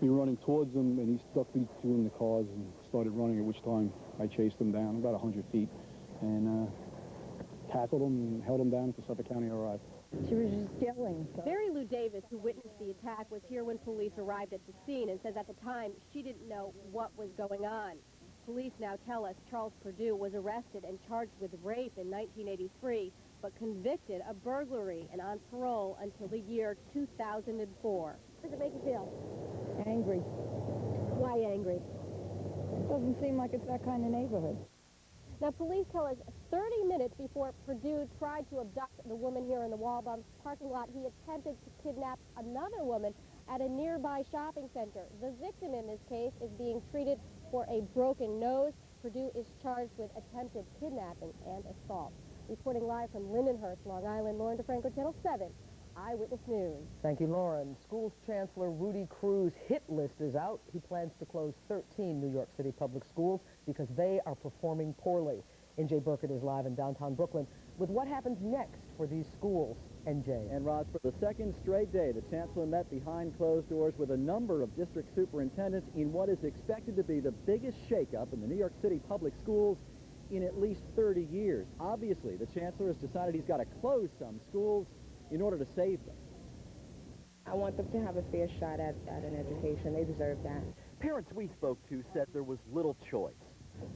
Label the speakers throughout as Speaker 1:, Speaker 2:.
Speaker 1: me running towards him, and he stuck between the cars and started running, at which time I chased him down about 100 feet and tackled him and held him down until Suffolk County arrived.
Speaker 2: She was just yelling.
Speaker 3: Mary Lou Davis, who witnessed the attack, was here when police arrived at the scene and says at the time she didn't know what was going on. Police now tell us Charles Purdue was arrested and charged with rape in 1983, but convicted of burglary and on parole until the year 2004. How does it make you feel?
Speaker 2: Angry.
Speaker 3: Why angry?
Speaker 2: It doesn't seem like it's that kind of neighborhood.
Speaker 3: Now, police tell us 30 minutes before Purdue tried to abduct the woman here in the Walbaum parking lot, he attempted to kidnap another woman at a nearby shopping center. The victim in this case is being treated for a broken nose. Purdue is charged with attempted kidnapping and assault. Reporting live from Lindenhurst, Long Island, Lauren DeFranco, Channel 7, Eyewitness News.
Speaker 4: Thank you, Lauren. Schools Chancellor Rudy Cruz's hit list is out. He plans to close 13 New York City public schools because they are performing poorly. NJ Burkett is live in downtown Brooklyn with what happens next for these schools. NJ.
Speaker 5: And Roz, for the second straight day, the chancellor met behind closed doors with a number of district superintendents in what is expected to be the biggest shakeup in the New York City public schools in at least 30 years. Obviously, the chancellor has decided he's got to close some schools in order to save them.
Speaker 6: I want them to have a fair shot at an education. They deserve that.
Speaker 5: Parents we spoke to said there was little choice.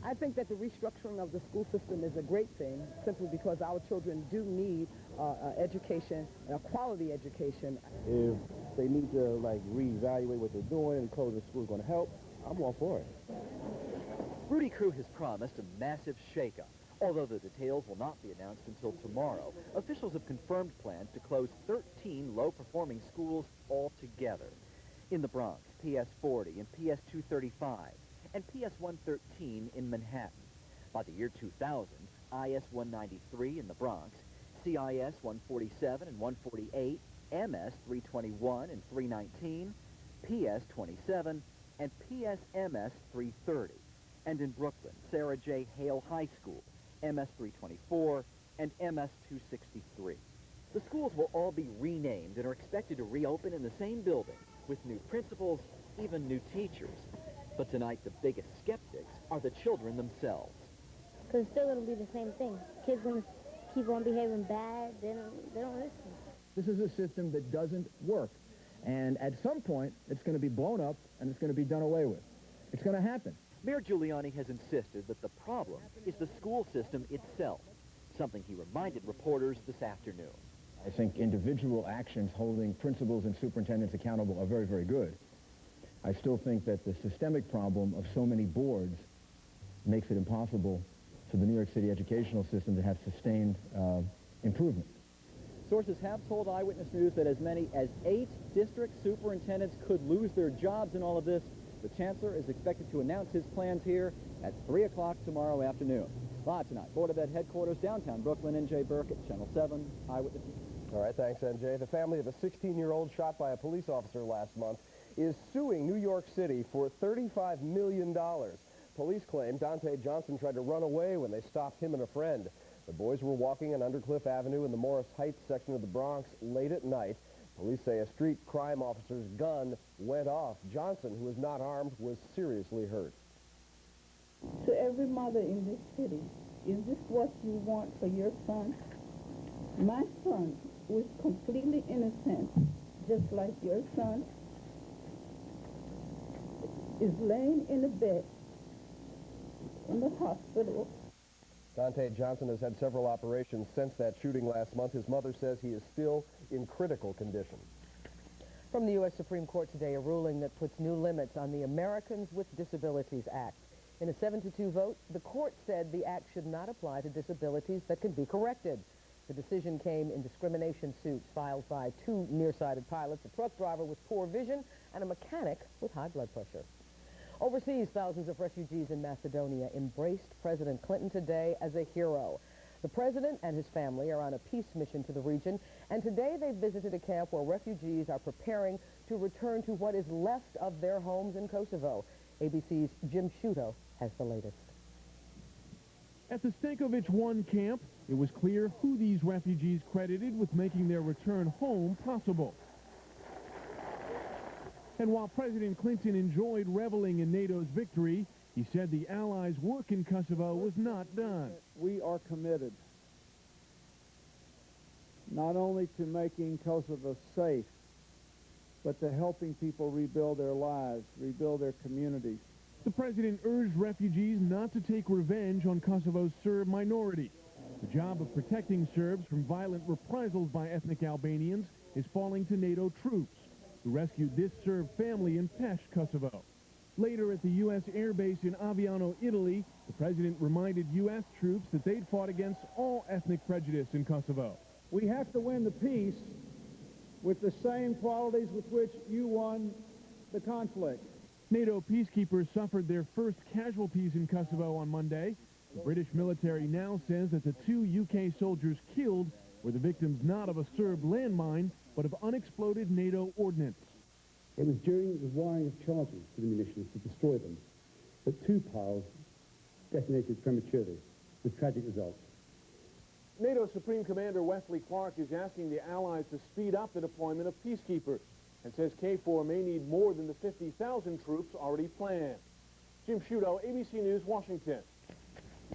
Speaker 4: I think that the restructuring of the school system is a great thing, simply because our children do need education, a quality education.
Speaker 7: If they need to, like, reevaluate what they're doing and close the school is going to help, I'm all for it.
Speaker 5: Rudy Cruz has promised a massive shakeup. Although the details will not be announced until tomorrow, officials have confirmed plans to close 13 low-performing schools altogether. In the Bronx, PS 40 and PS 235, and PS 113 in Manhattan. By the year 2000, IS 193 in the Bronx, CIS 147 and 148, MS 321 and 319, PS 27, and PSMS 330. And in Brooklyn, Sarah J. Hale High School, MS 324, and MS 263. The schools will all be renamed and are expected to reopen in the same building with new principals, even new teachers. But tonight, the biggest skeptics are the children themselves.
Speaker 8: Because it's still going to be the same thing. Kids going to keep on behaving bad. They don't listen.
Speaker 9: This is a system that doesn't work. And at some point, it's going to be blown up and it's going to be done away with. It's going to happen.
Speaker 5: Mayor Giuliani has insisted that the problem is the school system itself, something he reminded reporters this afternoon.
Speaker 9: I think individual actions holding principals and superintendents accountable are very, very good. I still think that the systemic problem of so many boards makes it impossible for the New York City educational system to have sustained improvement.
Speaker 5: Sources have told Eyewitness News that as many as 8 district superintendents could lose their jobs in all of this. The chancellor is expected to announce his plans here at 3 o'clock tomorrow afternoon. Live tonight, Board of Ed headquarters, downtown Brooklyn, NJ Burkett, Channel 7, Eyewitness News.
Speaker 10: All right, thanks, NJ. The family of a 16-year-old shot by a police officer last month is suing New York City for $35 million. Police claim Downey Johnson tried to run away when they stopped him and a friend. The boys were walking on Undercliff Avenue in the Morris Heights section of the Bronx late at night. Police say a street crime officer's gun went off. Johnson, who was not armed, was seriously hurt.
Speaker 11: To every mother in this city, is this what you want for your son? My son was completely innocent, just like your son, is laying in a bed in the hospital.
Speaker 10: Downey Johnson has had several operations since that shooting last month. His mother says he is still in critical condition.
Speaker 4: From the U.S. Supreme Court today, a ruling that puts new limits on the Americans with Disabilities Act. In a 7-2 vote, the court said the act should not apply to disabilities that can be corrected. The decision came in discrimination suits filed by 2 nearsighted pilots, a truck driver with poor vision, and a mechanic with high blood pressure. Overseas, thousands of refugees in Macedonia embraced President Clinton today as a hero. The president and his family are on a peace mission to the region, and today they visited a camp where refugees are preparing to return to what is left of their homes in Kosovo. ABC's Jim Sciutto has the latest.
Speaker 12: At the Stankovic 1 camp, it was clear who these refugees credited with making their return home possible. And while President Clinton enjoyed reveling in NATO's victory, he said the Allies' work in Kosovo was not done.
Speaker 13: We are committed not only to making Kosovo safe, but to helping people rebuild their lives, rebuild their communities.
Speaker 12: The president urged refugees not to take revenge on Kosovo's Serb minority. The job of protecting Serbs from violent reprisals by ethnic Albanians is falling to NATO troops, who rescued this Serb family in Pest, Kosovo. Later at the U.S. Air Base in Aviano, Italy, the president reminded U.S. troops that they'd fought against all ethnic prejudice in Kosovo.
Speaker 13: We have to win the peace with the same qualities with which you won the conflict.
Speaker 12: NATO peacekeepers suffered their first casualties in Kosovo on Monday. The British military now says that the 2 UK soldiers killed were the victims not of a Serb landmine, but of unexploded NATO ordnance.
Speaker 14: It was during the wiring of charges to the munitions to destroy them that 2 piles detonated prematurely, with tragic results.
Speaker 10: NATO Supreme Commander Wesley Clark is asking the Allies to speed up the deployment of peacekeepers and says KFOR may need more than the 50,000 troops already planned. Jim Sciutto, ABC News, Washington.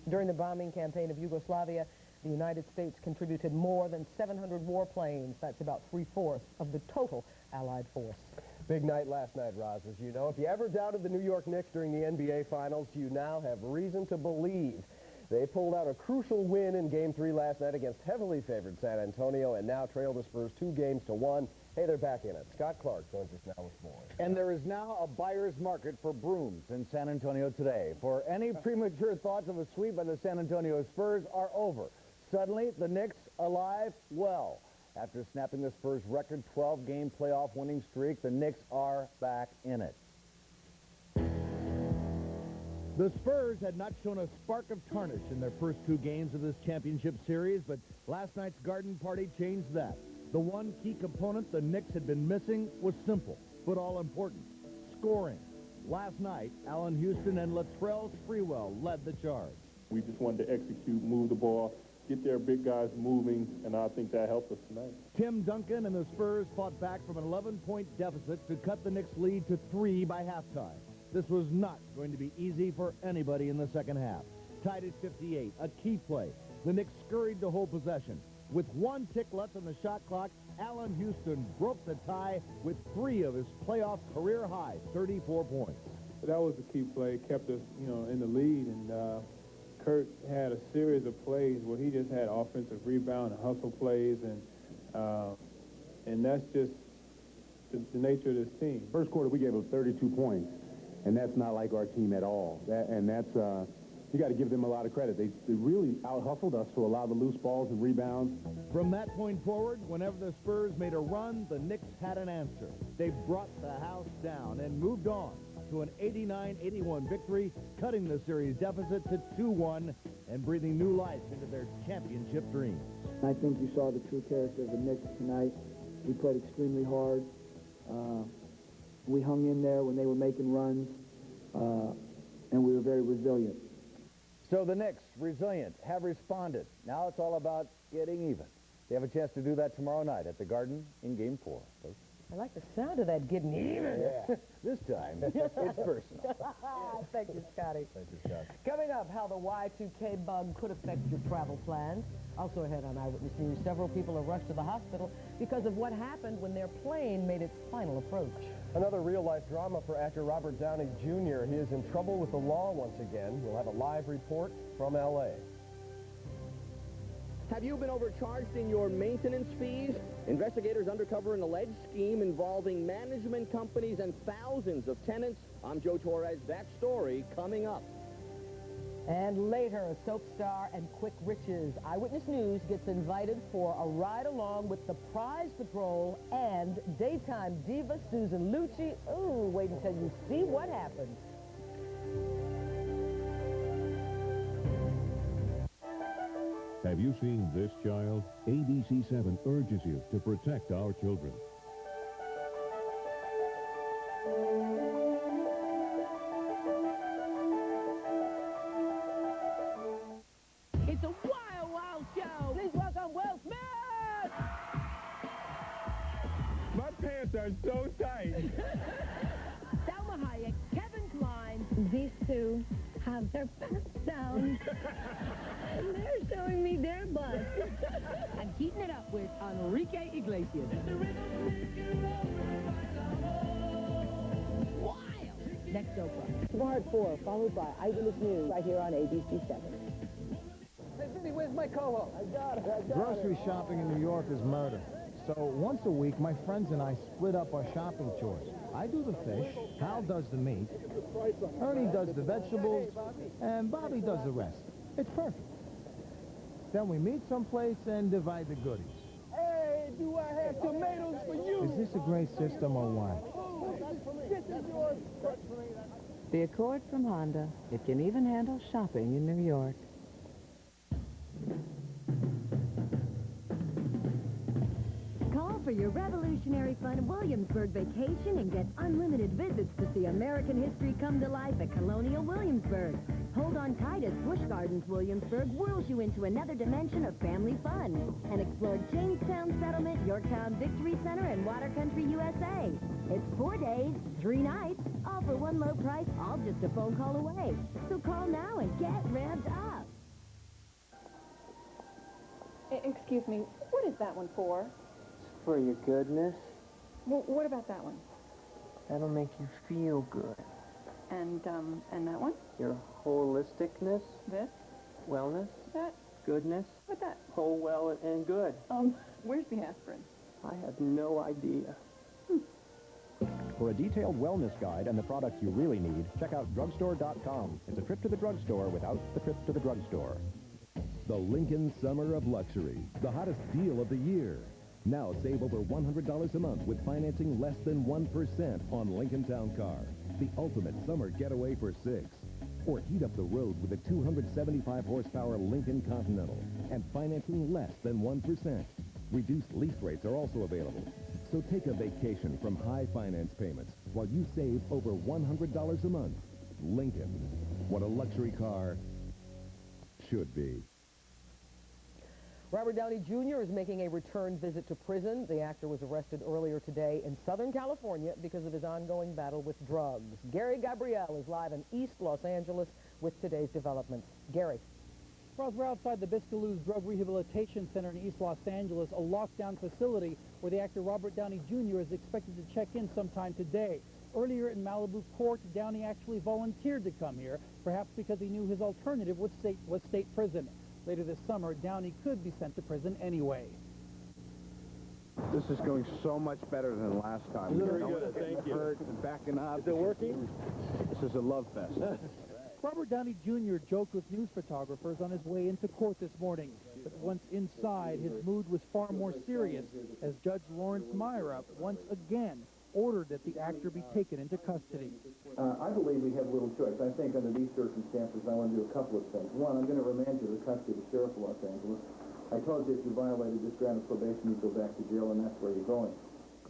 Speaker 4: During the bombing campaign of Yugoslavia, the United States contributed more than 700 warplanes. That's about 3/4 of the total Allied force.
Speaker 10: Big night last night, Roz, as you know. If you ever doubted the New York Knicks during the NBA Finals, you now have reason to believe. They pulled out a crucial win in Game 3 last night against heavily favored San Antonio and now trail the Spurs 2-1. Hey, they're back in it. Scott Clark joins us now with more.
Speaker 15: And there is now a buyer's market for brooms in San Antonio today. For any premature thoughts of a sweep by the San Antonio Spurs are over. Suddenly, the Knicks alive well. After snapping the Spurs' record 12-game playoff winning streak, the Knicks are back in it.
Speaker 16: The Spurs had not shown a spark of tarnish in their first 2 games of this championship series, but last night's Garden Party changed that. The one key component the Knicks had been missing was simple, but all important: scoring. Last night, Allen Houston and Latrell Sprewell led the charge.
Speaker 17: We just wanted to execute, move the ball, get their big guys moving, and I think that helped us tonight.
Speaker 16: Tim Duncan and the Spurs fought back from an 11-point deficit to cut the Knicks' lead to 3 by halftime. This was not going to be easy for anybody in the second half. Tied at 58, a key play. The Knicks scurried to hold possession. With 1 tick left on the shot clock, Allen Houston broke the tie with 3 of his playoff career high, 34 points.
Speaker 17: That was the key play, kept us, in the lead, and Kurt had a series of plays where he just had offensive rebound and hustle plays, and that's just the nature of this team.
Speaker 14: First quarter, we gave up 32 points, and that's not like our team at all. You got to give them a lot of credit. They really out-hustled us to allow the loose balls and rebounds.
Speaker 16: From that point forward, whenever the Spurs made a run, the Knicks had an answer. They brought the house down and moved on to an 89-81 victory, cutting the series deficit to 2-1 and breathing new life into their championship dreams.
Speaker 18: I think you saw the true character of the Knicks tonight. We played extremely hard. We hung in there when they were making runs, and we were very resilient.
Speaker 15: So the Knicks, resilient, have responded. Now it's all about getting even. They have a chance to do that tomorrow night at the Garden in Game 4.
Speaker 4: I like the sound of that getting even.
Speaker 15: Yeah, this time it's personal.
Speaker 4: Thank you, Scotty.
Speaker 15: Thank you, Scott.
Speaker 4: Coming up, how the Y2K bug could affect your travel plans. Also ahead on Eyewitness News, several people are rushed to the hospital because of what happened when their plane made its final approach.
Speaker 10: Another real-life drama for actor Robert Downey Jr. He is in trouble with the law once again. We'll have a live report from L.A.
Speaker 19: Have you been overcharged in your maintenance fees? Investigators uncover an alleged scheme involving management companies and thousands of tenants. I'm Joe Torres. That story coming up.
Speaker 4: And later, a soap star and quick riches. Eyewitness News gets invited for a ride along with the Prize Patrol and daytime diva Susan Lucci. Ooh, wait until you see what happens.
Speaker 20: Have you seen this child? ABC-7 urges you to protect our children.
Speaker 21: It's a wild, wild show. Please welcome Will Smith.
Speaker 17: My pants are so tight.
Speaker 2: These two have their pants down. And they're showing me their butts.
Speaker 21: And keeping it up with Enrique Iglesias. Wild! Next Oprah.
Speaker 4: Tomorrow at 4, followed by Eyewitness News right here on ABC-7.
Speaker 10: Hey, Vinny, where's my coho? I got it.
Speaker 16: Grocery shopping in New York is murder. So once a week, my friends and I split up our shopping chores. I do the fish, Hal does the meat, Ernie does the vegetables, and Bobby does the rest. It's perfect. Then we meet someplace and divide the goodies.
Speaker 10: Hey, do I have tomatoes for you?
Speaker 16: Is this a great system or what?
Speaker 10: This is yours.
Speaker 4: The Accord from Honda. It can even handle shopping in New York.
Speaker 1: Call for your revolutionary fun Williamsburg vacation and get unlimited visits to see American history come to life at Colonial Williamsburg. Hold on tight as Busch Gardens Williamsburg whirls you into another dimension of family fun and explore Jamestown Settlement, Yorktown Victory Center, and Water Country, USA. It's 4 days, 3 nights, all for one low price, all just a phone call away. So call now and get revved up.
Speaker 3: Excuse me, what is that one for?
Speaker 22: For your goodness.
Speaker 3: Well, what about that one?
Speaker 22: That'll make you feel good.
Speaker 3: And that one?
Speaker 22: Your holisticness,
Speaker 3: This?
Speaker 22: wellness,
Speaker 3: That?
Speaker 22: goodness,
Speaker 3: What that?
Speaker 22: whole, well, and good.
Speaker 3: Where's the aspirin?
Speaker 22: I have no idea.
Speaker 23: For a detailed wellness guide and the products you really need, check out drugstore.com. It's a trip to the drugstore without the trip to the drugstore.
Speaker 24: The Lincoln Summer of Luxury, the hottest deal of the year. Now save over $100 a month with financing less than 1% on Lincoln Town Car. The ultimate summer getaway for 6. Or heat up the road with a 275 horsepower Lincoln Continental and financing less than 1%. Reduced lease rates are also available. So take a vacation from high finance payments while you save over $100 a month. Lincoln, what a luxury car should be.
Speaker 4: Robert Downey Jr. is making a return visit to prison. The actor was arrested earlier today in Southern California because of his ongoing battle with drugs. Gary Gabrielle is live in East Los Angeles with today's developments. Gary.
Speaker 25: Well, we're outside the Biscaluz Drug Rehabilitation Center in East Los Angeles, a lockdown facility where the actor Robert Downey Jr. is expected to check in sometime today. Earlier in Malibu court, Downey actually volunteered to come here, perhaps because he knew his alternative was state prison. Later this summer, Downey could be sent to prison anyway.
Speaker 7: This is going so much better than last time.
Speaker 25: Very good, thank you.
Speaker 7: Hurt and backing up.
Speaker 25: Is it working?
Speaker 7: This is a love fest.
Speaker 25: Robert Downey Jr. joked with news photographers on his way into court this morning. But once inside, his mood was far more serious as Judge Lawrence Myra once again ordered that the actor be taken into custody.
Speaker 18: I believe we have little choice. I think under these circumstances, I want to do a couple of things. One, I'm going to remand you to the custody of the Sheriff of Los Angeles. I told you if you violated this grant of probation, you'd go back to jail, and that's where you're going.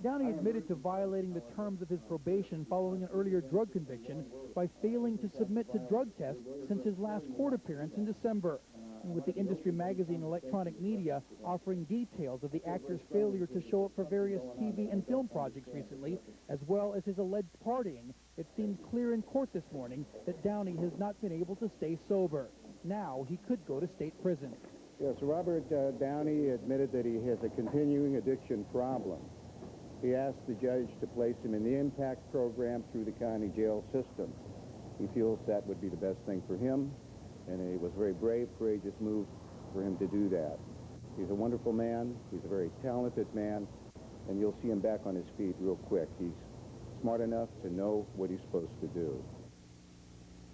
Speaker 25: Downey admitted to violating the terms of his probation following an earlier drug conviction by failing to submit to drug tests since his last court appearance in December. And with the industry magazine Electronic Media offering details of the actor's failure to show up for various TV and film projects recently, as well as his alleged partying, it seemed clear in court this morning that Downey has not been able to stay sober. Now he could go to state prison.
Speaker 14: Yes, Robert Downey admitted that he has a continuing addiction problem. He asked the judge to place him in the impact program through the county jail system. He feels that would be the best thing for him, and it was a very brave, courageous move for him to do that. He's a wonderful man. He's a very talented man, and you'll see him back on his feet real quick. He's smart enough to know what he's supposed to do.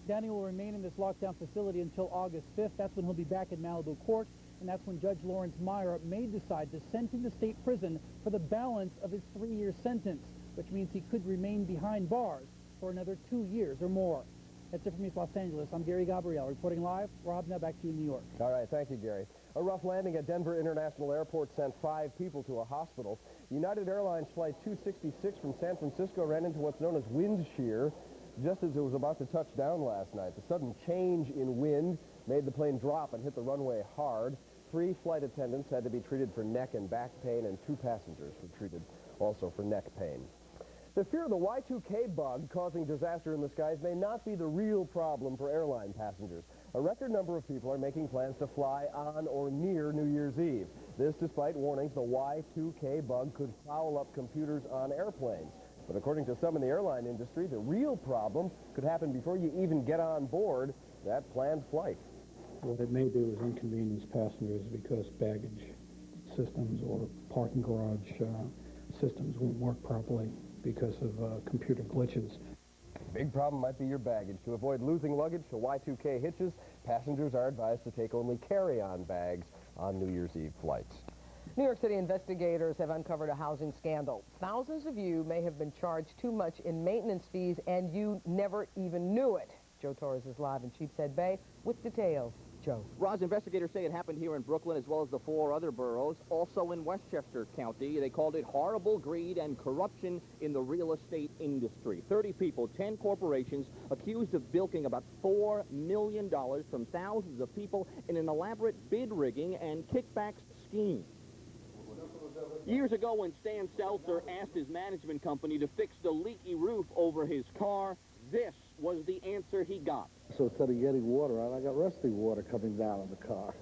Speaker 25: Downey will remain in this lockdown facility until August 5th. That's when he'll be back in Malibu court, and that's when Judge Lawrence Myra may decide to send him to state prison for the balance of his 3-year sentence, which means he could remain behind bars for another 2 years or more. That's it from East Los Angeles. I'm Gary Gabrielle reporting live. Rob, now back to you in New York.
Speaker 10: All right, thank you, Gary. A rough landing at Denver International Airport sent 5 people to a hospital. United Airlines Flight 266 from San Francisco ran into what's known as wind shear just as it was about to touch down last night. The sudden change in wind made the plane drop and hit the runway hard. 3 flight attendants had to be treated for neck and back pain, and 2 passengers were treated also for neck pain. The fear of the Y2K bug causing disaster in the skies may not be the real problem for airline passengers. A record number of people are making plans to fly on or near New Year's Eve. This despite warnings the Y2K bug could foul up computers on airplanes. But according to some in the airline industry, the real problem could happen before you even get on board that planned flight.
Speaker 5: What it may do is inconvenience passengers because baggage systems or parking garage systems won't work properly because of computer glitches.
Speaker 10: Big problem might be your baggage. To avoid losing luggage to Y2K hitches, passengers are advised to take only carry-on bags on New Year's Eve flights.
Speaker 4: New York City investigators have uncovered a housing scandal. Thousands of you may have been charged too much in maintenance fees, and you never even knew it. Joe Torres is live in Sheepshead Bay with details. Joe.
Speaker 19: Roz, investigators say it happened here in Brooklyn as well as the 4 other boroughs, also in Westchester County. They called it horrible greed and corruption in the real estate industry. 30 people, 10 corporations, accused of bilking about $4 million from thousands of people in an elaborate bid rigging and kickbacks scheme. Years ago, when Stan Seltzer asked his management company to fix the leaky roof over his car, this was the answer he got.
Speaker 6: So instead of getting water out, I got rusty water coming down in the car.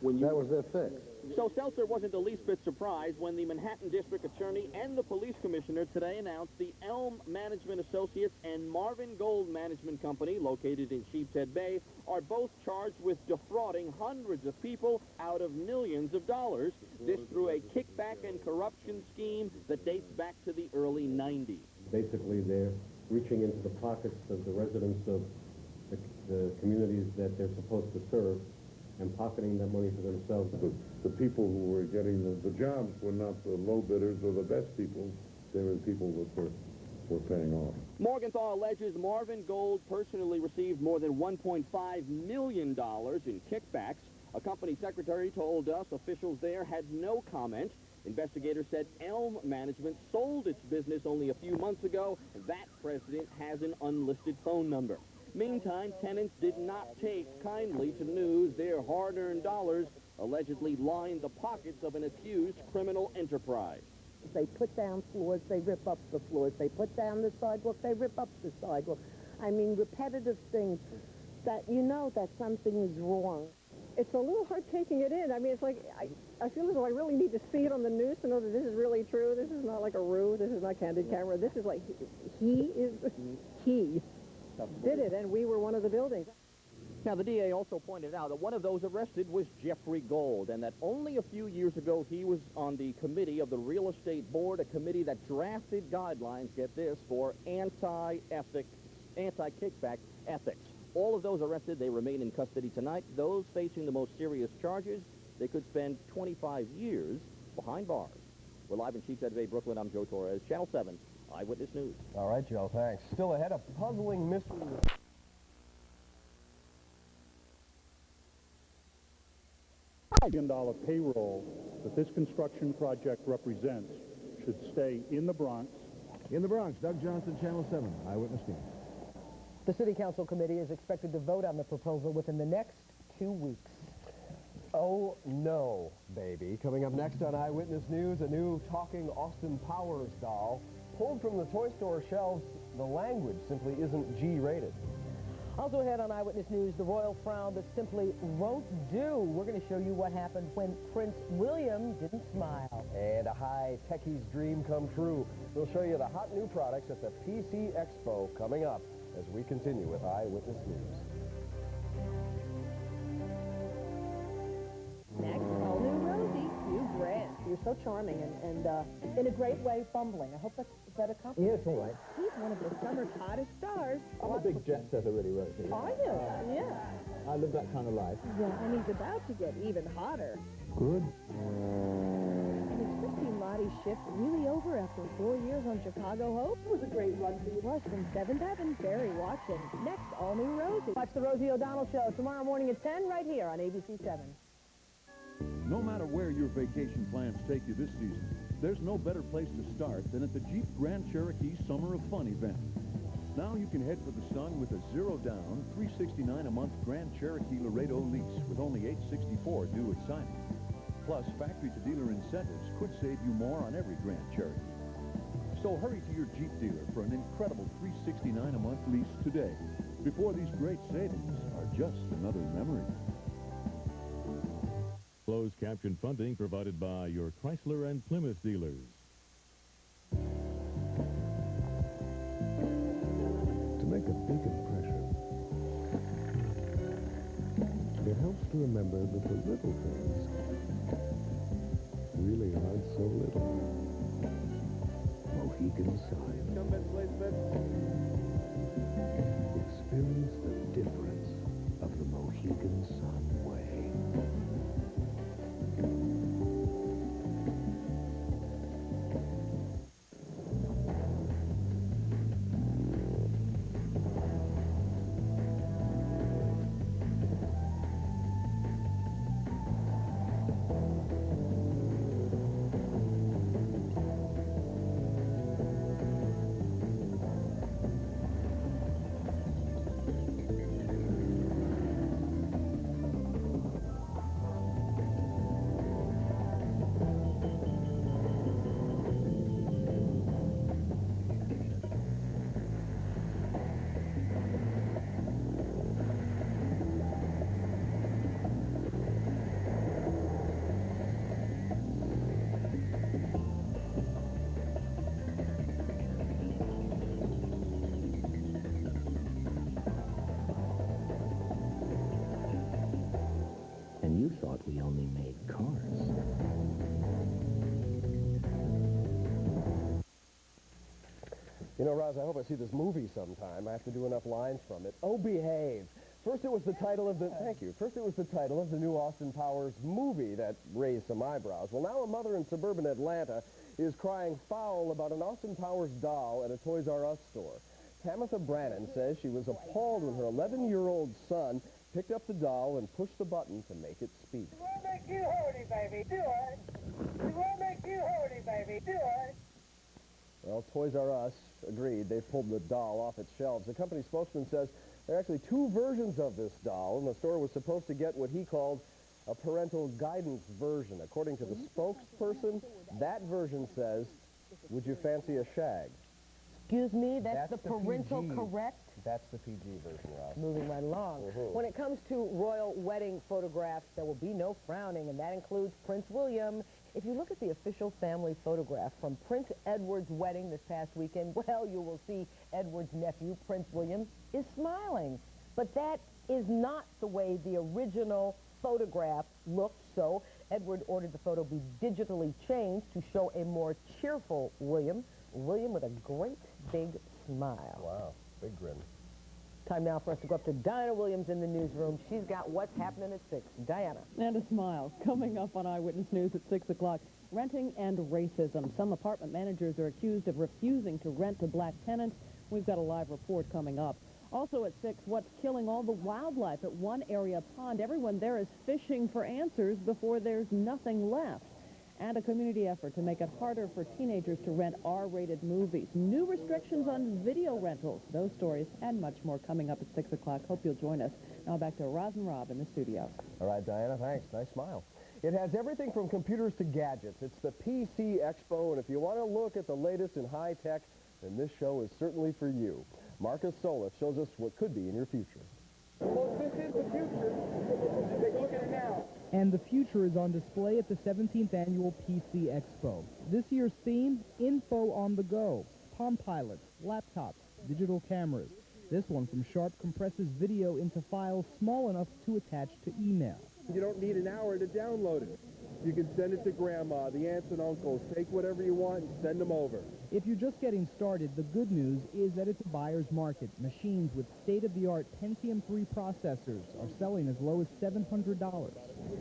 Speaker 6: That was their fix.
Speaker 19: So Seltzer wasn't the least bit surprised when the Manhattan District Attorney and the Police Commissioner today announced the Elm Management Associates and Marvin Gold Management Company, located in Sheepshead Bay, are both charged with defrauding hundreds of people out of millions of dollars. This through a kickback and corruption scheme that dates back to the early 90s.
Speaker 8: Basically, they're reaching into the pockets of the residents of the communities that they're supposed to serve and pocketing that money for themselves.
Speaker 9: The people who were getting the jobs were not the low bidders or the best people. They were the people that were paying off.
Speaker 19: Morgenthau alleges Marvin Gold personally received more than $1.5 million in kickbacks. A company secretary told us officials there had no comment. Investigators said Elm Management sold its business only a few months ago, and that president has an unlisted phone number. Meantime, tenants did not take kindly to news their hard-earned dollars allegedly lined the pockets of an accused criminal enterprise.
Speaker 11: They put down floors, they rip up the floors. They put down the sidewalk, they rip up the sidewalk. I mean, repetitive things that you know that something is wrong.
Speaker 26: It's a little hard taking it in. I mean, it's like, I feel as though I really need to see it on the news to know that this is really true. This is not like a ruse. This is not candid camera. This is like, he did it, and we were one of the buildings.
Speaker 19: Now, the DA also pointed out that one of those arrested was Jeffrey Gold, and that only a few years ago he was on the committee of the Real Estate Board, a committee that drafted guidelines, get this, for anti-kickback ethics. All of those arrested, they remain in custody tonight. Those facing the most serious charges, they could spend 25 years behind bars. We're live in Sheepshead Bay, Brooklyn. I'm Joe Torres, Channel 7, Eyewitness News.
Speaker 10: All right, Joe, thanks. Still ahead, a puzzling mystery.
Speaker 27: $1 billion payroll that this construction project represents should stay in the Bronx.
Speaker 16: In the Bronx, Doug Johnson, Channel 7, Eyewitness News.
Speaker 4: The City Council Committee is expected to vote on the proposal within the next 2 weeks.
Speaker 10: Oh, no, baby. Coming up next on Eyewitness News, a new talking Austin Powers doll. Pulled from the toy store shelves, the language simply isn't G-rated.
Speaker 4: Also ahead on Eyewitness News, the royal frown that simply won't do. We're going to show you what happened when Prince William didn't smile.
Speaker 10: And a high techie's dream come true. We'll show you the hot new products at the PC Expo coming up as we continue with Eyewitness News.
Speaker 1: Next, all new Rosie, Hugh Grant. You're so charming and in a great way bumbling. I hope that's a compliment.
Speaker 28: Yeah, it's all right.
Speaker 1: He's one of the summer's hottest stars.
Speaker 28: I'm a big jet setter, really, Rosie.
Speaker 1: Are you? Yeah.
Speaker 28: I live that kind of life.
Speaker 1: Yeah, and he's about to get even hotter.
Speaker 28: Good.
Speaker 1: And is Christine Lottie's shift really over after 4 years on Chicago Hope? It was a great run for you. Plus, from 7 to 11, Barry Watson. Next, all new Rosie. Watch the Rosie O'Donnell Show tomorrow morning at 10 right here on ABC-7.
Speaker 12: No matter where your vacation plans take you this season, there's no better place to start than at the Jeep Grand Cherokee Summer of Fun event. Now you can head for the sun with a zero-down, $369 a month Grand Cherokee Laredo lease with only $864 due at signing. Plus, factory-to-dealer incentives could save you more on every Grand Cherokee. So hurry to your Jeep dealer for an incredible $369 a month lease today, before these great savings are just another memory. Closed caption funding provided by your Chrysler and Plymouth dealers.
Speaker 24: To make a big impression, it helps to remember that the little things really aren't so little. Mohegan Sun. Experience the difference of the Mohegan Sun way.
Speaker 2: And you thought we only made cars.
Speaker 10: You know, Roz, I hope I see this movie sometime. I have to do enough lines from it. Oh, behave. First it was the title of the, thank you. First it was the title of the new Austin Powers movie that raised some eyebrows. Well, now a mother in suburban Atlanta is crying foul about an Austin Powers doll at a Toys R Us store. Tamitha Brannon says she was appalled when her 11-year-old son picked up the doll and pushed the button to make it speak.
Speaker 3: It won't make you horny, baby. Do it. It won't make you horny, baby. Do it.
Speaker 10: Well, Toys R Us agreed. They pulled the doll off its shelves. The company spokesman says there are actually two versions of this doll, and the store was supposed to get what he called a parental guidance version. According to the spokesperson, that version says, "Would you fancy a shag?"
Speaker 4: Excuse me, that's the parental
Speaker 10: PG.
Speaker 4: correct?
Speaker 10: That's the PG version, Ross.
Speaker 4: Moving right along. When it comes to royal wedding photographs, there will be no frowning, and that includes Prince William. If you look at the official family photograph from Prince Edward's wedding this past weekend, well, you will see Edward's nephew, Prince William, is smiling. But that is not the way the original photograph looked, so Edward ordered the photo be digitally changed to show a more cheerful William with a great big smile.
Speaker 10: Wow, big grin.
Speaker 4: Time now for us to go up to Diana Williams in the newsroom. She's got what's happening at 6. Diana.
Speaker 13: And a smile. Coming up on Eyewitness News at 6 o'clock, renting and racism. Some apartment managers are accused of refusing to rent to black tenants. We've got a live report coming up. Also at 6, what's killing all the wildlife at one area pond. Everyone there is fishing for answers before there's nothing left. And a community effort to make it harder for teenagers to rent R-rated movies. New restrictions on video rentals. Those stories and much more coming up at 6 o'clock. Hope you'll join us. Now back to Roz and Rob in the studio.
Speaker 10: All right, Diana, thanks. Nice smile. It has everything from computers to gadgets. It's the PC Expo, and if you want to look at the latest in high tech, then this show is certainly for you. Marcus Solis shows us what could be in your future.
Speaker 3: Well, this is the future. Take a look at it now.
Speaker 25: And the future is on display at the 17th Annual PC Expo. This year's theme, Info on the Go. Palm Pilots, laptops, digital cameras. This one from Sharp compresses video into files small enough to attach to email.
Speaker 7: You don't need an hour to download it. You can send it to Grandma, the aunts and uncles. Take whatever you want and send them over.
Speaker 25: If you're just getting started, the good news is that it's a buyer's market. Machines with state-of-the-art Pentium 3 processors are selling as low as $700.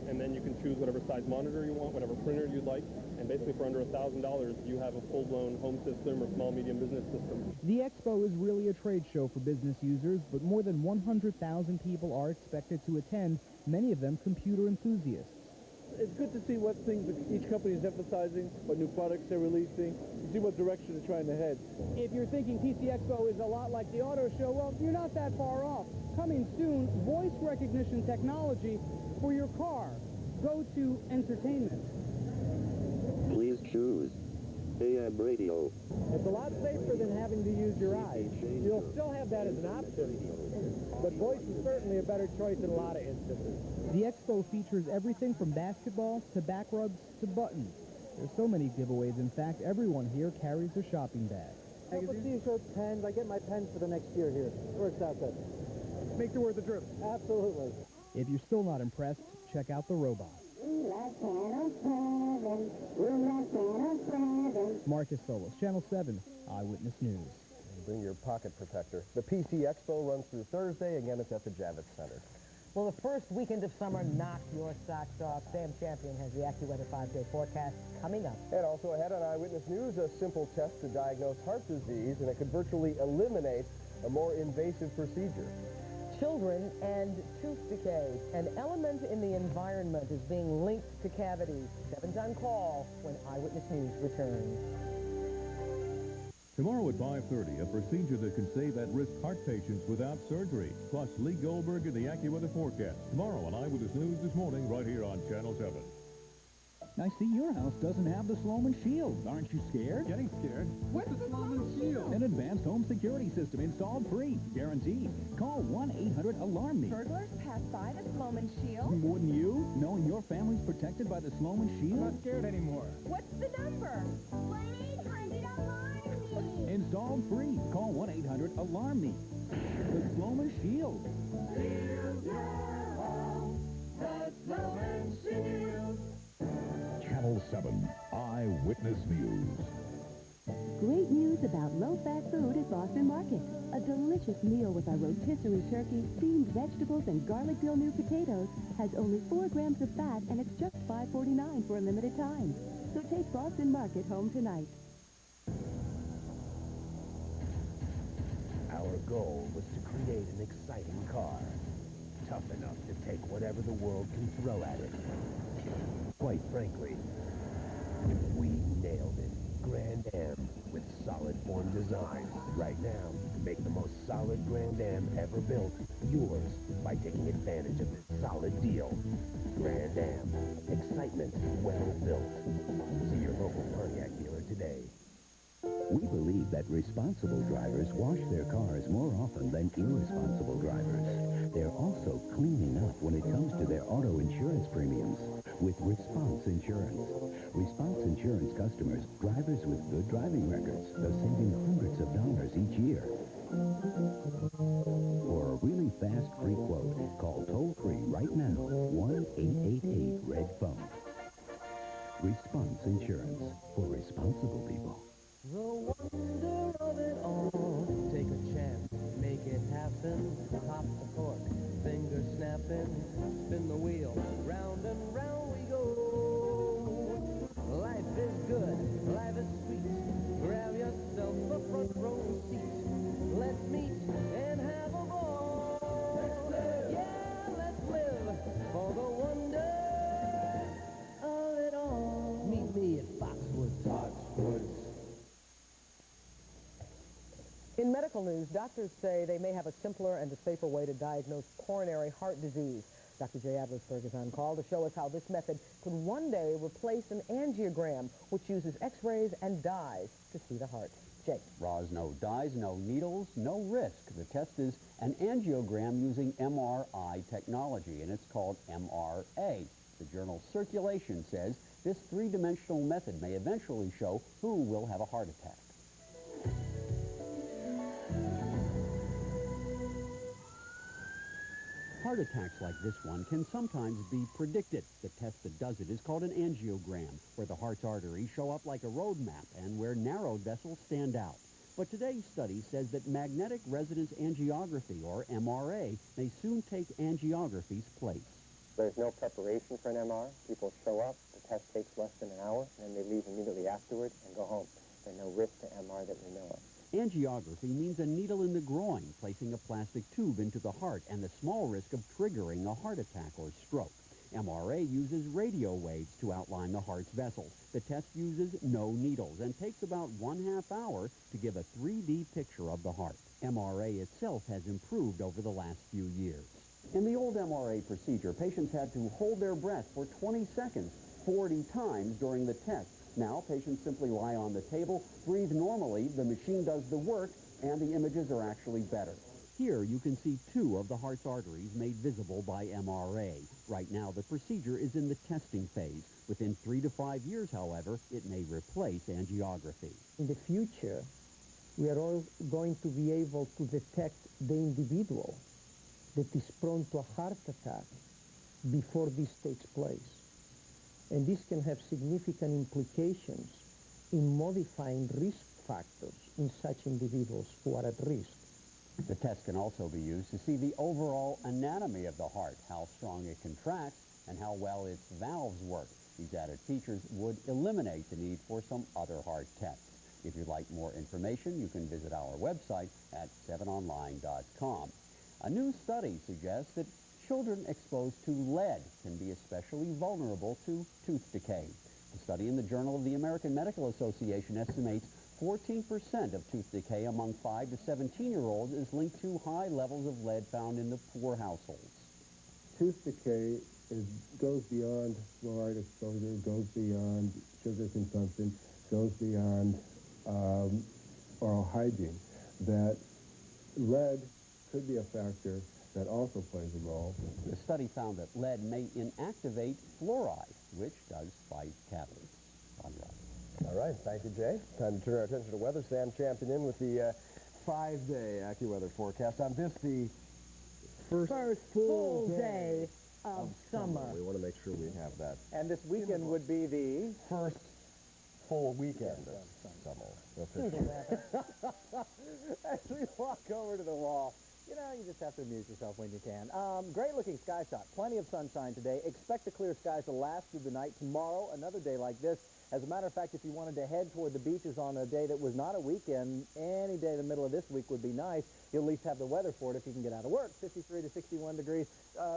Speaker 15: And then you can choose whatever size monitor you want, whatever printer you'd like, and basically for under $1,000, you have a full-blown home system or small, medium business system.
Speaker 25: The Expo is really a trade show for business users, but more than 100,000 people are expected to attend, many of them computer enthusiasts.
Speaker 7: It's good to see what things each company is emphasizing, what new products they're releasing, to see what direction they're trying to head.
Speaker 25: If you're thinking PC Expo is a lot like the auto show, well, you're not that far off. Coming soon, voice recognition technology for your car. Go to entertainment.
Speaker 17: Please choose.
Speaker 5: AM radio.
Speaker 10: It's a lot safer than having to use your eyes. You'll still have that as an option, but voice is certainly a better choice in a lot of instances.
Speaker 25: The Expo features everything from basketball to back rubs to buttons. There's so many giveaways, in fact, everyone here carries a shopping bag.
Speaker 10: With T-shirts, pens, I get my pens for the next year here. Works out good. Makes it worth the trip. Absolutely.
Speaker 25: If you're still not impressed, check out the robots. Marcus Solis, Channel 7, Eyewitness News.
Speaker 10: Bring your pocket protector. The PC Expo runs through Thursday. Again, it's at the Javits Center.
Speaker 4: Well, the first weekend of summer knocked your socks off. Sam Champion has the AccuWeather 5-day forecast coming up.
Speaker 10: And also ahead on Eyewitness News, a simple test to diagnose heart disease, and it could virtually eliminate a more invasive procedure.
Speaker 4: Children and tooth decay. An element in the environment is being linked to cavities. 7's on call when Eyewitness News returns.
Speaker 12: Tomorrow at 5:30, a procedure that can save at-risk heart patients without surgery. Plus, Lee Goldberg and the AccuWeather forecast. Tomorrow on Eyewitness News this morning, right here on Channel 7.
Speaker 14: I see your house doesn't have the Sloman Shield. Aren't you scared? Getting scared? What's the Sloman Shield? An advanced home security system installed free. Guaranteed. Call 1-800-ALARM-ME.
Speaker 17: Burglars pass by the Sloman Shield?
Speaker 14: Wouldn't you? Knowing your family's protected by the Sloman Shield?
Speaker 17: I'm not scared anymore. What's the number? 1-800-ALARM-ME.
Speaker 14: Installed free. Call 1-800-ALARM-ME. The Sloman Shield.
Speaker 17: Shield your home. The Sloman Shield.
Speaker 24: Channel 7 Eyewitness News.
Speaker 1: Great news about low-fat food at Boston Market. A delicious meal with our rotisserie turkey, steamed vegetables, and garlic dill new potatoes has only 4 grams of fat, and it's just $5.49 for a limited time. So take Boston Market home tonight.
Speaker 24: Our goal was to create an exciting car, tough enough to take whatever the world can throw at it. Quite frankly, we nailed it. Grand Am with solid form design. Right now, you can make the most solid Grand Am ever built yours by taking advantage of this solid deal. Grand Am. Excitement well built. See your local Pontiac dealer today.
Speaker 2: We believe that responsible drivers wash their cars more often than irresponsible drivers. They're also cleaning up when it comes to their auto insurance premiums with Response Insurance. Response Insurance customers, drivers with good driving records, are saving hundreds of dollars each year. For a really fast free quote, call toll-free right now, 1-888-RED-PHONE. Response Insurance for responsible people.
Speaker 4: The wonder of it all. Take a chance, make it happen. Pop the cork, finger snapping. Spin the wheel, round and round we go. Life is good, life is sweet. Grab yourself a front row seat. Let's meet and have a ball. Yeah, let's live for the wonder of it all. Meet me at Foxwoods. In medical news, doctors say they may have a simpler and a safer way to diagnose coronary heart disease. Dr. Jay Adlersberg is on call to show us how this method could one day replace an angiogram, which uses x-rays and dyes to see the heart. Jay.
Speaker 18: Roz, no dyes, no needles, no risk. The test is an angiogram using MRI technology, and it's called MRA. The journal Circulation says this three-dimensional method may eventually show who will have a heart attack. Heart attacks like this one can sometimes be predicted. The test that does it is called an angiogram, where the heart's arteries show up like a road map and where narrowed vessels stand out. But today's study says that magnetic resonance angiography, or MRA, may soon take angiography's place.
Speaker 20: There's no preparation for an MR. People show up, the test takes less than an hour, and then they leave immediately afterward and go home. There's no risk to MR that we know of.
Speaker 18: Angiography means a needle in the groin, placing a plastic tube into the heart, and the small risk of triggering a heart attack or stroke. MRA uses radio waves to outline the heart's vessels. The test uses no needles and takes about 1/2 hour to give a 3D picture of the heart. MRA itself has improved over the last few years. In the old MRA procedure, patients had to hold their breath for 20 seconds, 40 times during the test. Now, patients simply lie on the table, breathe normally, the machine does the work, and the images are actually better. Here you can see 2 of the heart's arteries made visible by MRA. Right now, the procedure is in the testing phase. Within 3 to 5 years, however, it may replace angiography.
Speaker 5: In the future, we are all going to be able to detect the individual that is prone to a heart attack before this takes place. And this can have significant implications in modifying risk factors in such individuals who are at risk.
Speaker 18: The test can also be used to see the overall anatomy of the heart, how strong it contracts, and how well its valves work. These added features would eliminate the need for some other heart tests. If you'd like more information, you can visit our website at 7online.com. A new study suggests that children exposed to lead can be especially vulnerable to tooth decay. A study in the Journal of the American Medical Association estimates 14% of tooth decay among 5 to 17-year-olds is linked to high levels of lead found in the poor households.
Speaker 6: Tooth decay goes beyond fluoride exposure, goes beyond sugar consumption, goes beyond oral hygiene. That lead could be a factor that also plays a role.
Speaker 18: The study found that lead may inactivate fluoride, which does fight cavities.
Speaker 10: All right, thank you, Jay. Time to turn our attention to weather. Sam Champion in with the 5-day AccuWeather forecast. On this, the first
Speaker 13: full day of summer.
Speaker 10: We want to make sure we have that.
Speaker 8: And this weekend would be the
Speaker 10: first full weekend of summer.
Speaker 8: As we walk over to the wall, you know, you just have to amuse yourself when you can. Great-looking sky shot. Plenty of sunshine today. Expect the clear skies to last through the night. Tomorrow, another day like this. As a matter of fact, if you wanted to head toward the beaches on a day that was not a weekend, any day in the middle of this week would be nice. You'll at least have the weather for it if you can get out of work. 53 to 61 degrees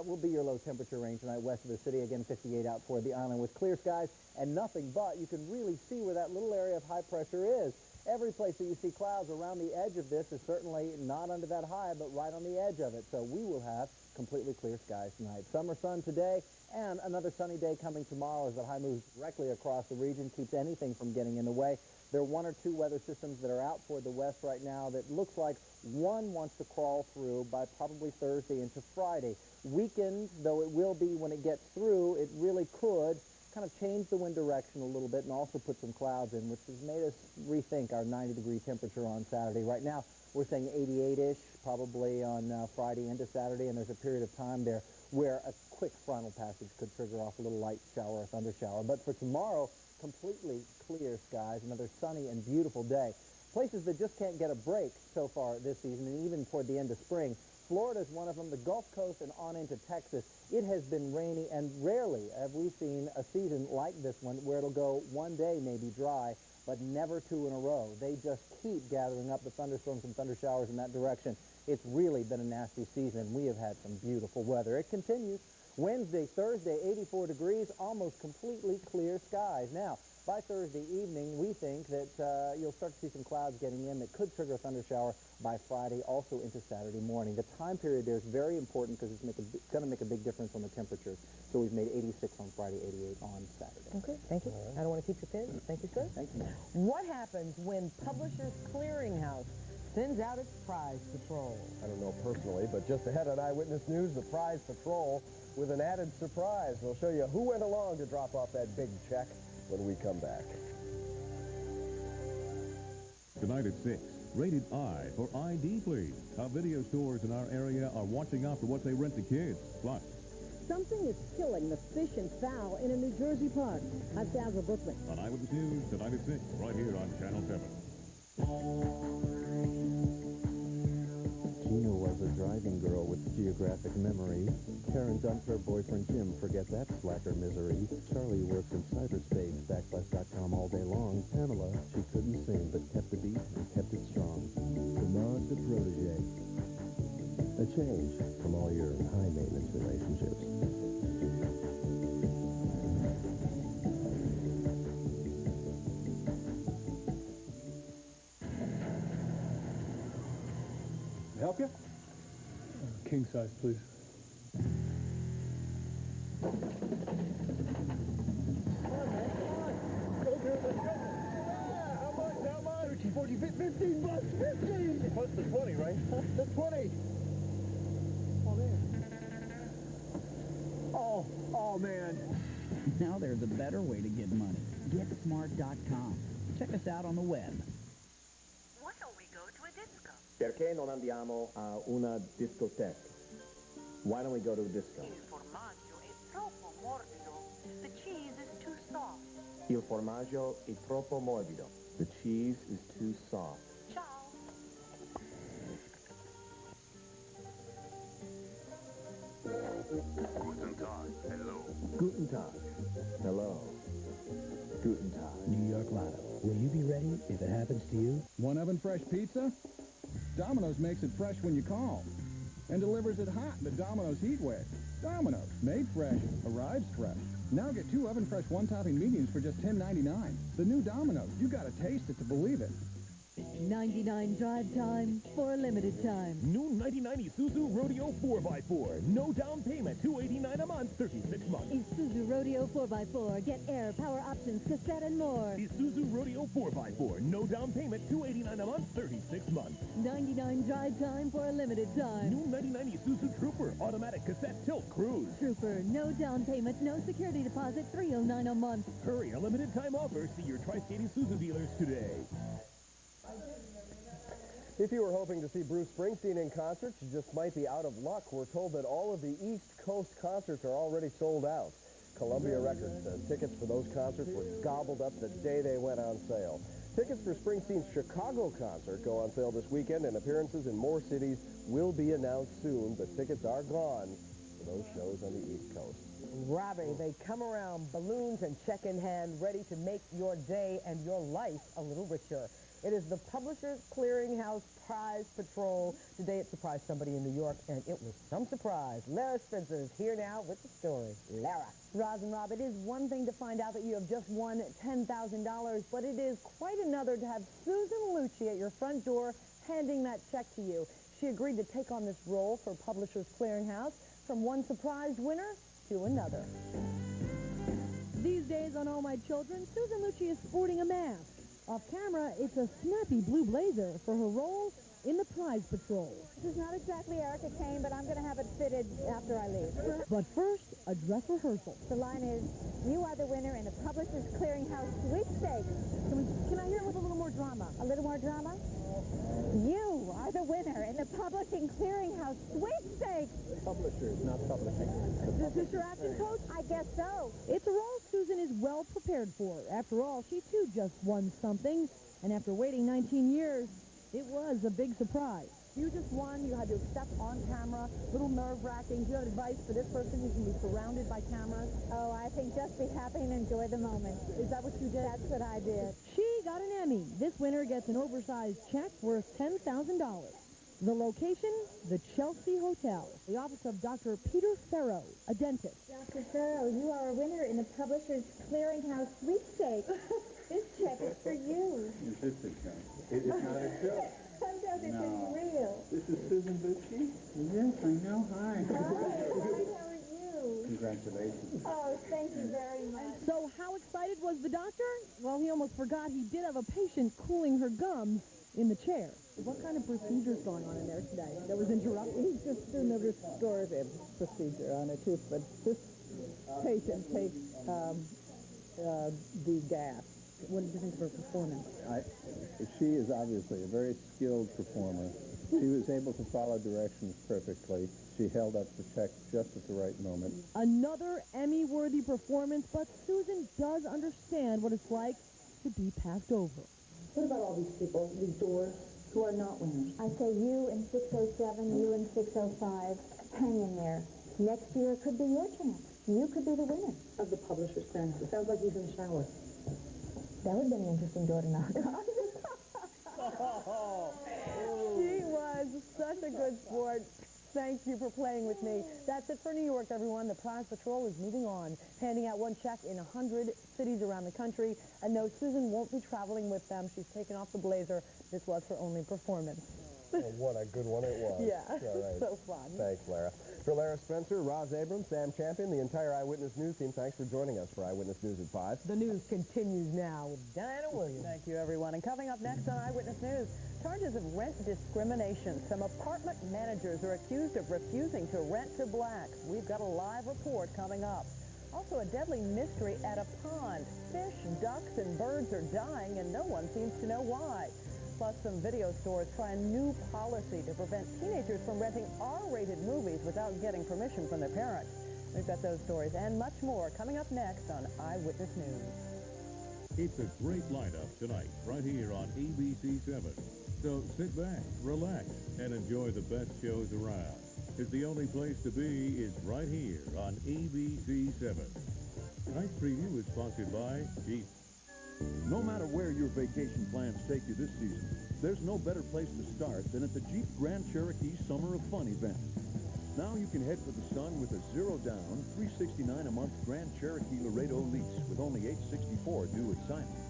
Speaker 8: will be your low temperature range tonight west of the city. Again, 58 out toward the island with clear skies and nothing but. You can really see where that little area of high pressure is. Every place that you see clouds around the edge of this is certainly not under that high, but right on the edge of it. So we will have completely clear skies tonight. Summer sun today and another sunny day coming tomorrow as the high moves directly across the region, keeps anything from getting in the way. There are 1 or 2 weather systems that are out toward the west right now that looks like one wants to crawl through by probably Thursday into Friday. Weakened, though it will be when it gets through, it really could kind of change the wind direction a little bit and also put some clouds in, which has made us rethink our 90-degree temperature on Saturday. Right now, we're saying 88-ish, probably on Friday into Saturday, and there's a period of time there where a quick frontal passage could trigger off a little light shower or thunder shower. But for tomorrow, completely clear skies, another sunny and beautiful day. Places that just can't get a break so far this season, and even toward the end of spring. Florida is one of them, the Gulf Coast and on into Texas. It has been rainy, and rarely have we seen a season like this one where it'll go one day maybe dry, but never 2 in a row. They just keep gathering up the thunderstorms and thunder showers in that direction. It's really been a nasty season. We have had some beautiful weather. It continues. Wednesday, Thursday, 84 degrees, almost completely clear skies. Now, by Thursday evening, we think that you'll start to see some clouds getting in that could trigger a thunder shower by Friday, also into Saturday morning. The time period there is very important because it's going to make a big difference on the temperatures. So we've made 86 on Friday, 88 on Saturday.
Speaker 4: Okay, thank you. I don't want to keep your pin. Thank you, sir.
Speaker 8: Thank you.
Speaker 4: What happens when Publishers Clearinghouse sends out its prize patrol?
Speaker 10: I don't know personally, but just ahead on Eyewitness News, the prize patrol with an added surprise. We'll show you who went along to drop off that big check when we come back.
Speaker 12: Tonight at 6, rated I for ID, please. How video stores in our area are watching out for what they rent to kids. Plus,
Speaker 9: something is killing the fish and fowl in a New Jersey park. I'm Sandra Brookman.
Speaker 12: on Eyewitness News tonight at 6, right here on Channel 7.
Speaker 11: Gina was a driving girl with geographic memory. Karen dumped her boyfriend Jim, forget that slacker misery. Charlie works in cyberspace, backslash.com all day long. Pamela, she couldn't sing, but kept the beat and kept it strong. Demond the protege. A change from all your high-maintenance relationships.
Speaker 7: Help you? King size, please.
Speaker 8: Go do this.
Speaker 10: 20, 15 bucks, 15! Plus the 20, right? The 20! Oh, there. Oh, man.
Speaker 14: Now there's a better way to get money. GetSmart.com. Check us out on the web.
Speaker 1: Why don't we go to a disco?
Speaker 10: Perché non andiamo a una discoteca? Why don't we go to a disco?
Speaker 1: Il formaggio è troppo morbido. The cheese is too soft.
Speaker 10: Il formaggio è troppo morbido. The cheese is too soft.
Speaker 1: Ciao.
Speaker 2: Guten Tag. Hello.
Speaker 10: Guten Tag. Hello. Guten Tag.
Speaker 2: New York Lotto. Will you be ready if it happens to you?
Speaker 14: Want oven fresh pizza? Domino's makes it fresh when you call and delivers it hot in the Domino's heat wave. Domino's, made fresh, arrives fresh. Now get 2 oven fresh one-topping mediums for just $10.99. The new Domino's. You gotta taste it to believe it.
Speaker 1: 99 drive time for a limited time.
Speaker 12: New 1990 Isuzu Rodeo 4x4. No down payment, $289 a month, 36 months.
Speaker 1: Isuzu Rodeo 4x4. Get air, power options, cassette, and more.
Speaker 12: Isuzu Rodeo 4x4. No down payment, $289 a month, 36 months.
Speaker 1: 99 drive time for a limited time.
Speaker 12: New 1990 Isuzu Trooper. Automatic cassette tilt cruise.
Speaker 1: Trooper, no down payment, no security deposit, $309 a month.
Speaker 12: Hurry, a limited time offer. See your Tri-State Isuzu dealers today.
Speaker 10: If you were hoping to see Bruce Springsteen in concert, you just might be out of luck. We're told that all of the East Coast concerts are already sold out. Columbia Records says tickets for those concerts were gobbled up the day they went on sale. Tickets for Springsteen's Chicago concert go on sale this weekend, and appearances in more cities will be announced soon, but tickets are gone for those shows on the East Coast.
Speaker 4: Robbie, they come around, balloons and check in hand, ready to make your day and your life a little richer. It is the Publishers Clearinghouse Prize Patrol. Today it surprised somebody in New York, and it was some surprise. Lara Spencer is here now with the story. Lara.
Speaker 9: Roz and Rob, it is one thing to find out that you have just won $10,000, but it is quite another to have Susan Lucci at your front door handing that check to you. She agreed to take on this role for Publishers Clearinghouse from one surprised winner to another. These days on All My Children, Susan Lucci is sporting a mask. Off camera, it's a snappy blue blazer for her role in the Prize Patrol.
Speaker 16: This is not exactly Erica Kane, but I'm going to have it fitted after I leave.
Speaker 9: But first, a dress rehearsal.
Speaker 16: The line is, you are the winner in the Publishers Clearinghouse sweepstakes.
Speaker 9: Can I hear it with a little more drama?
Speaker 16: A little more drama? You are the winner in the Publishing Clearinghouse sweepstakes.
Speaker 10: Publishers, not publishing.
Speaker 9: Is this your acting coach?
Speaker 16: I guess so.
Speaker 9: It's a role Susan is well prepared for. After all, she too just won something. And after waiting 19 years, it was a big surprise. You just won. You had to accept on camera. A little nerve-wracking. Do you have advice for this person who's going to be surrounded by cameras?
Speaker 16: Oh, I think just be happy and enjoy the moment.
Speaker 9: Is that what you did?
Speaker 16: That's what I did.
Speaker 9: She got an Emmy. This winner gets an oversized check worth $10,000. The location, the Chelsea Hotel. The office of Dr. Peter Farrow, a dentist.
Speaker 16: Dr. Farrow, you are a winner in the Publishers Clearinghouse sweepstakes. This check is for you.
Speaker 6: Is this a joke? It's not a joke.
Speaker 16: Sometimes it's real.
Speaker 6: This is Susan Lucci? Yes, I know. Hi.
Speaker 16: Hi, how are you?
Speaker 6: Congratulations.
Speaker 16: Oh, thank you very much.
Speaker 9: So how excited was the doctor? Well, he almost forgot he did have a patient cooling her gums in the chair. What kind of procedure's going on in there today that was interrupted?
Speaker 19: He's just doing a restorative procedure on a tooth, but this patient takes the gas.
Speaker 9: What did you think of her performance?
Speaker 6: She is obviously a very skilled performer. She was able to follow directions perfectly. She held up the check just at the right moment.
Speaker 9: Another Emmy-worthy performance, but Susan does understand what it's like to be passed over.
Speaker 16: What about all these people, these doors, who are not winners? I say you in 607, you in 605, hang in there. Next year could be your chance. You could be the winner
Speaker 9: Of the Publishers Clearinghouse. It sounds like he's in the shower.
Speaker 16: That would have been an interesting door to knock on.
Speaker 4: She was such a good sport. Thank you for playing with me. That's it for New York, everyone. The Prize Patrol is moving on, handing out one check in 100 cities around the country. And no, Susan won't be traveling with them. She's taken off the blazer. This was her only performance.
Speaker 10: Oh, what a good one it was.
Speaker 4: Yeah,
Speaker 10: All right.
Speaker 4: so fun.
Speaker 10: Thanks, Lara. For Lara Clara Spencer, Roz Abrams, Sam Champion, the entire Eyewitness News team. Thanks for joining us for Eyewitness News at 5.
Speaker 4: The news continues now with Diana Williams.
Speaker 13: Thank you, everyone. And coming up next on Eyewitness News, charges of rent discrimination. Some apartment managers are accused of refusing to rent to blacks. We've got a live report coming up. Also, a deadly mystery at a pond. Fish, ducks, and birds are dying, and no one seems to know why. Plus, some video stores try a new policy to prevent teenagers from renting R-rated movies without getting permission from their parents. We've got those stories and much more coming up next on Eyewitness News.
Speaker 3: It's a great lineup tonight, right here on ABC-7. So sit back, relax, and enjoy the best shows around. Because the only place to be is right here on ABC-7. Tonight's preview is sponsored by Jeep.
Speaker 15: No matter where your vacation plans take you this season, there's no better place to start than at the Jeep Grand Cherokee Summer of Fun event. Now you can head for the sun with a zero-down, $369 a month Grand Cherokee Laredo lease with only $864 due at signing.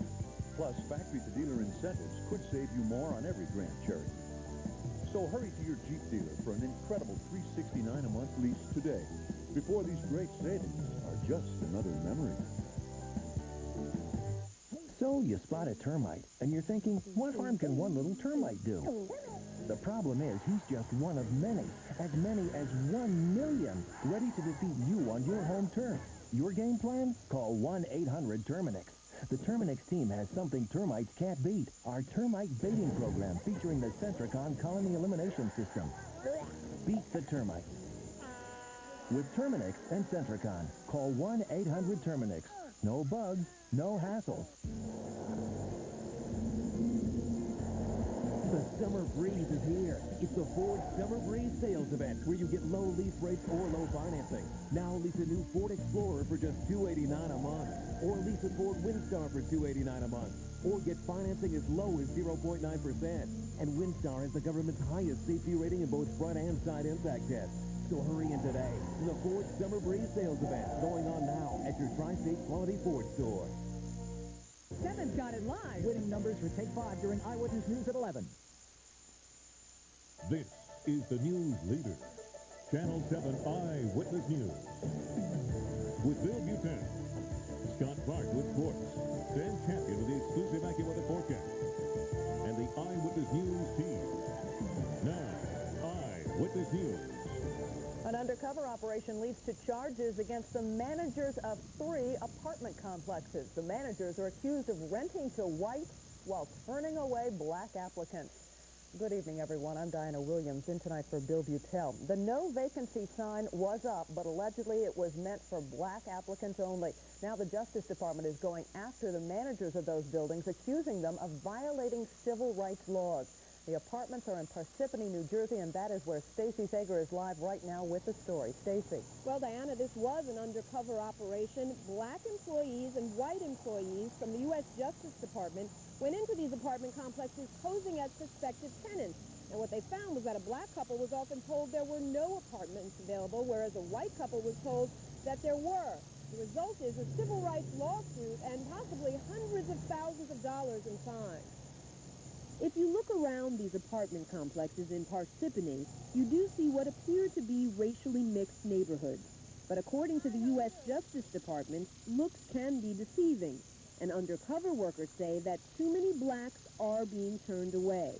Speaker 15: Plus, factory-to-dealer incentives could save you more on every Grand Cherokee. So hurry to your Jeep dealer for an incredible $369 a month lease today, before these great savings are just another memory.
Speaker 2: So you spot a termite, and you're thinking, what harm can one little termite do? The problem is he's just one of many as 1 million, ready to defeat you on your home turf. Your game plan? Call 1-800-TERMINIX. The Terminix team has something termites can't beat. Our termite baiting program featuring the Centricon colony elimination system. Beat the termites. With Terminix and Centricon, call 1-800-TERMINIX. No bugs, no hassles.
Speaker 14: The Summer Breeze is here. It's the Ford Summer Breeze sales event where you get low lease rates or low financing. Now lease a new Ford Explorer for just $289 a month. Or lease a Ford Windstar for $289 a month. Or get financing as low as 0.9%. And Windstar has the government's highest safety rating in both front and side impact tests. So hurry in today to the Ford Summer Breeze sales event going on now at your Tri-State Quality Ford store.
Speaker 9: 7's got it live.
Speaker 14: Winning numbers for Take 5 during Eyewitness News at 11.
Speaker 3: This is the news leader, Channel 7 Eyewitness News. With Bill Butan, Scott Clark with sports, Sam Champion with the exclusive AccuWeather forecast, and the Eyewitness News team. Now, Eyewitness News.
Speaker 13: An undercover operation leads to charges against the managers of 3 apartment complexes. The managers are accused of renting to whites while turning away black applicants. Good evening, everyone. I'm Diana Williams, in tonight for Bill Butel. The no vacancy sign was up, but allegedly it was meant for black applicants only. Now the Justice Department is going after the managers of those buildings, accusing them of violating civil rights laws. The apartments are in Parsippany, New Jersey, and that is where Stacey Sager is live right now with the story. Stacey.
Speaker 21: Well, Diana, this was an undercover operation. Black employees and white employees from the U.S. Justice Department went into these apartment complexes posing as prospective tenants. And what they found was that a black couple was often told there were no apartments available, whereas a white couple was told that there were. The result is a civil rights lawsuit and possibly hundreds of thousands of dollars in fines.
Speaker 22: If you look around these apartment complexes in Parsippany, you do see what appear to be racially mixed neighborhoods. But according to the U.S. Justice Department, looks can be deceiving, and undercover workers say that too many blacks are being turned away.